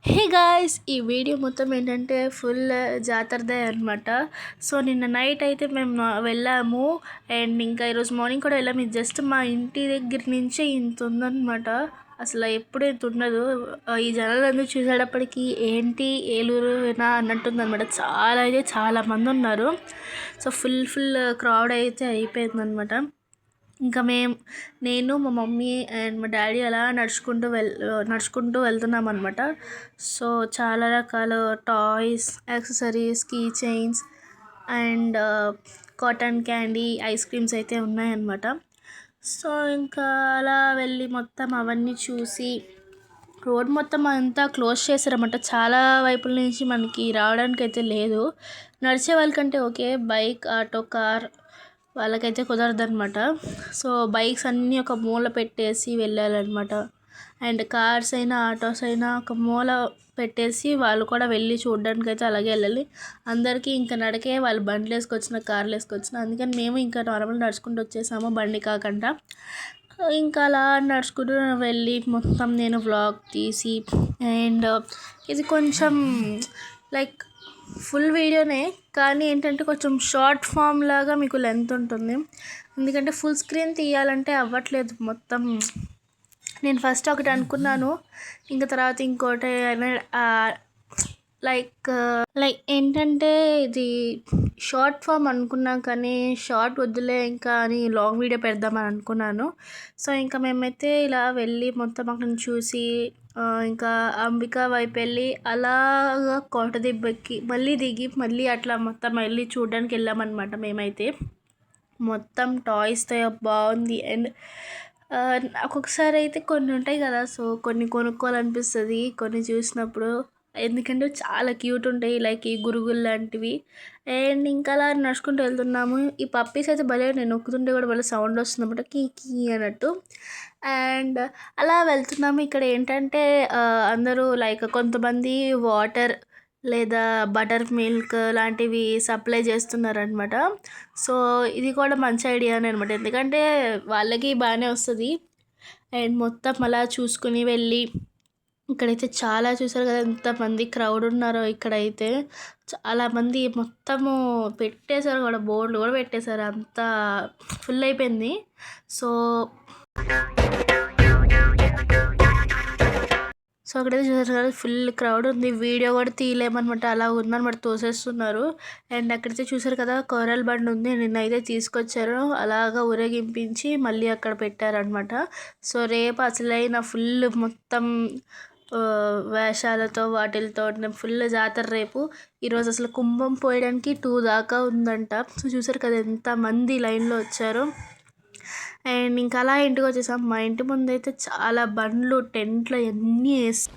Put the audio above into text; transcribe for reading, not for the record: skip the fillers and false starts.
Hey guys, ఈ video మొత్తం ఏంటంటే ఫుల్ జాతరదే అనమాట. సో నిన్న నైట్ అయితే మేము వెళ్ళాము అండ్ ఇంకా ఈరోజు మార్నింగ్ కూడా వెళ్ళాము. ఇది జస్ట్ మా ఇంటి దగ్గర నుంచే ఇంత ఉందన్నమాట. అసలు ఎప్పుడు ఇంత ఉండదు. ఈ జనాలందరూ చూసేటప్పటికి ఏంటి ఏలూరునా అన్నట్టుందన్నమాట. చాలా అయితే చాలా మంది ఉన్నారు. సో ఫుల్ క్రౌడ్ అయితే అయిపోయిందనమాట. ఇంకా నేను మా మమ్మీ అండ్ మా డాడీ అలా నడుచుకుంటూ వెళ్తున్నాం అనమాట. సో చాలా రకాల toys, accessories, key chains and cotton candy, ice creams అయితే ఉన్నాయన్నమాట. సో ఇంకా అలా వెళ్ళి మొత్తం అవన్నీ చూసి రోడ్ మొత్తం అంతా క్లోజ్ చేశారన్నమాట. చాలా వైపుల నుంచి మనకి రావడానికి అయితే లేదు. నడిచే వాళ్ళకంటే ఓకే, బైక్, ఆటో, కార్ వాళ్ళకైతే కుదరదనమాట. సో బైక్స్ అన్నీ ఒక మూల పెట్టేసి వెళ్ళాలన్నమాట. అండ్ కార్స్ అయినా ఆటోస్ అయినా ఒక మూల పెట్టేసి వాళ్ళు కూడా వెళ్ళి చూడడానికి అయితే అలాగే వెళ్ళాలి. అందరికీ ఇంకా నడకే, వాళ్ళు బండ్లు వేసుకొచ్చిన, కార్లు వేసుకొచ్చిన. అందుకని మేము ఇంకా నార్మల్ నడుచుకుంటూ వచ్చేసాము, బండి కాకుండా. ఇంకా అలా నడుచుకుంటూ వెళ్ళి మొత్తం నేను వ్లాగ్ తీసి అండ్ ఇది కొంచెం లైక్ ఫుల్ వీడియోనే, కానీ ఏంటంటే కొంచెం షార్ట్ ఫామ్ లాగా మీకు లెంత్ ఉంటుంది. ఎందుకంటే ఫుల్ స్క్రీన్ తీయాలంటే అవ్వట్లేదు మొత్తం. నేను ఫస్ట్ ఒకటి అనుకున్నాను, ఇంకా తర్వాత ఇంకోటి లైక్ ఏంటంటే ఇది షార్ట్ ఫామ్ అనుకున్నాం, కానీ షార్ట్ వద్దులే ఇంకా అని లాంగ్ వీడియో పెడదామని అనుకున్నాను. సో ఇంకా మేమైతే ఇలా వెళ్ళి మొత్తం అక్కడ చూసి ఇంకా అంబికా వైపు వెళ్ళి అలాగా కోటదిబ్బకి మళ్ళీ దిగి మళ్ళీ అట్లా మొత్తం వెళ్ళి చూడడానికి వెళ్ళామన్నమాట. మేమైతే మొత్తం టాయ్స్తో బాగుంది. అండ్ ఒక్కొక్కసారి అయితే కొన్ని ఉంటాయి కదా, సో కొన్ని కొనుక్కోవాలనిపిస్తుంది కొన్ని చూసినప్పుడు. ఎందుకంటే చాలా క్యూట్ ఉంటాయి, లైక్ ఈ గురుగులు లాంటివి. అండ్ ఇంకా అలా నడుచుకుంటూ వెళ్తున్నాము. ఈ పప్పీస్ అయితే భలే, నేను నొక్కుతుంటే కూడా భలే సౌండ్ వస్తుంది అన్నమాట, కీ కీ అన్నట్టు. అండ్ అలా వెళ్తున్నాము. ఇక్కడ ఏంటంటే అందరూ లైక్ కొంతమంది వాటర్ లేదా బటర్ మిల్క్ లాంటివి సప్లై చేస్తున్నారనమాట. సో ఇది కూడా మంచి ఐడియానే అనమాట, ఎందుకంటే వాళ్ళకి బాగానే వస్తుంది. అండ్ మొత్తం అలా చూసుకుని వెళ్ళి ఇక్కడైతే చాలా చూసారు కదా ఎంతమంది క్రౌడ్ ఉన్నారో. ఇక్కడైతే చాలామంది మొత్తము పెట్టేశారు కూడా, బోర్డులు కూడా పెట్టేశారు, అంతా ఫుల్ అయిపోయింది. సో అక్కడైతే చూసారు కదా ఫుల్ క్రౌడ్ ఉంది. వీడియో కూడా తీయలేమన్నమాట, అలా ఉందన్నమాట, తోసేస్తున్నారు. అండ్ అక్కడైతే చూసారు కదా కోరల్ బండి ఉంది, నిన్నైతే తీసుకొచ్చారు, అలాగా ఊరేగింపించి మళ్ళీ అక్కడ పెట్టారనమాట. సో రేపు అసలైన ఫుల్ మొత్తం వేషాలతో వాటిలతో ఫుల్ జాతర రేపు. ఈరోజు అసలు కుంభం పోయడానికి 2 దాకా ఉందంట. సో చూసారు కదా ఎంతమంది లైన్లో వచ్చారు. అండ్ ఇంకా అలా ఇంటికి వచ్చేసాం. మా ఇంటి ముందు అయితే చాలా బండ్లు, టెంట్లు అన్నీ వేసి